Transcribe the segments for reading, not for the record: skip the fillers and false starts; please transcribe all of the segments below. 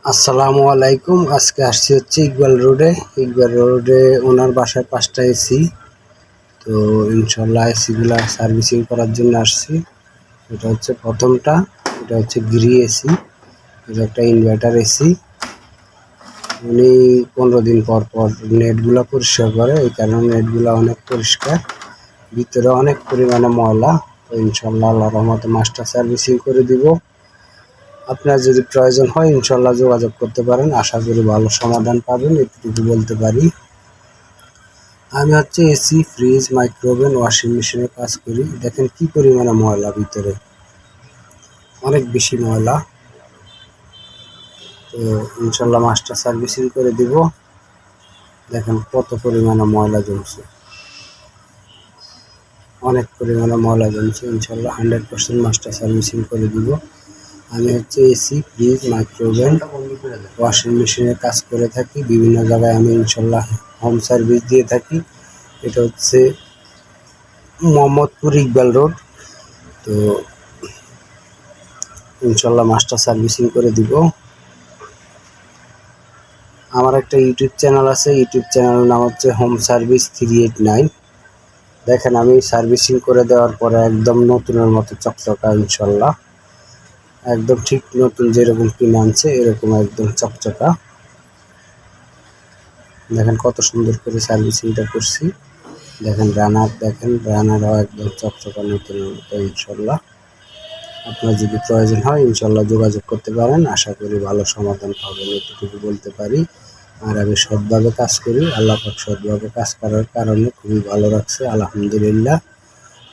আসসালামু আলাইকুম। আজকে আসছি হচ্ছে ইকবাল রোডে ওনার বাসায় 5টা এসি। তো ইনশাল্লাহ এসিগুলা সার্ভিসিং করার জন্য আসছি। এটা হচ্ছে প্রথমটা, এটা হচ্ছে গ্রি এসি, এটা একটা ইনভার্টার এসি। উনি 15 দিন পর পর নেটগুলা পরিষ্কার করে, এই কারণে নেটগুলা অনেক পরিষ্কার, ভিতরে অনেক পরিমাণে ময়লা। তো ইনশাল্লাহ আল্লাহর রহমতে মাস্টার সার্ভিসিং করে দিব। আপনার যদি প্রয়োজন হয় ইনশাল্লাহ যোগাযোগ করতে পারেন, আশা করি ভালো সমাধান পাবেন, এটুকু বলতে পারি। আমি হচ্ছে এসি, ফ্রিজ, মাইক্রোওভেন, ওয়াশিং মেশিনে কাজ করি। দেখেন কি পরিমাণে ময়লা ভিতরে, অনেক বেশি ময়লা। তো ইনশাল্লাহ মাস্টার সার্ভিসিং করে দিব। দেখেন কত পরিমাণে ময়লা জমছে, অনেক পরিমাণে ময়লা জমছে। ইনশাল্লাহ 100% মাস্টার সার্ভিসিং করে দিব। আমি হচ্ছে এসি, ফ্রিজ, মাইক্রোওভেন, ওয়াশিং মেশিনের কাজ করে থাকি। বিভিন্ন জায়গায় আমি ইনশাল্লাহ হোম সার্ভিস দিয়ে থাকি। এটা হচ্ছে মোহাম্মদপুর ইকবাল রোড। তো ইনশাল্লাহ মাস্টার সার্ভিসিং করে দিব। আমার একটা ইউটিউব চ্যানেল আছে, ইউটিউব চ্যানেলের নাম হচ্ছে হোম সার্ভিস 389। দেখেন আমি সার্ভিসিং করে দেওয়ার পরে একদম নতুনের মতো চকচকা, ইনশাল্লাহ একদম ঠিক নতুন যেরকম কিনে আনছে এরকম একদম চকচকা। দেখেন কত সুন্দর করে সার্ভিসিংটা করছি। দেখেন রানারও একদম চকচকা নতুনের মতো। ইনশাল্লাহ আপনার যদি প্রয়োজন হয় ইনশাল্লাহ যোগাযোগ করতে পারেন, আশা করি ভালো সমাধান পাবেন, এটুকু বলতে পারি। আর আমি সৎভাবে কাজ করি, আল্লাহ পাক সৎভাবে কাজ করার কারণে খুবই ভালো রাখছে, আলহামদুলিল্লাহ।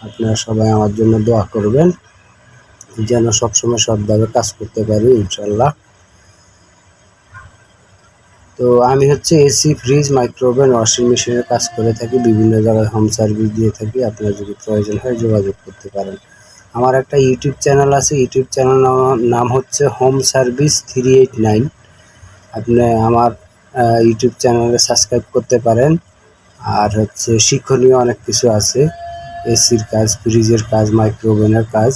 আপনারা সবাই আমার জন্য দোয়া করবেন যেন সবসময় সৎভাবে কাজ করতে পারি ইনশাল্লাহ। তো আমি হচ্ছে এসি, ফ্রিজ, মাইক্রোওভেন, ওয়াশিং মেশিনের কাজ করে থাকি, বিভিন্ন জায়গায় হোম সার্ভিস দিয়ে থাকি। আপনার যদি প্রয়োজন হয় যোগাযোগ করতে পারেন। আমার একটা ইউটিউব চ্যানেল আছে, ইউটিউব চ্যানেল নাম হচ্ছে হোম সার্ভিস 389। আপনি আমার ইউটিউব চ্যানেলে সাবস্ক্রাইব করতে পারেন। আর হচ্ছে শিক্ষণীয় অনেক কিছু আছে, এসির কাজ, ফ্রিজের কাজ, মাইক্রোওভেনের কাজ।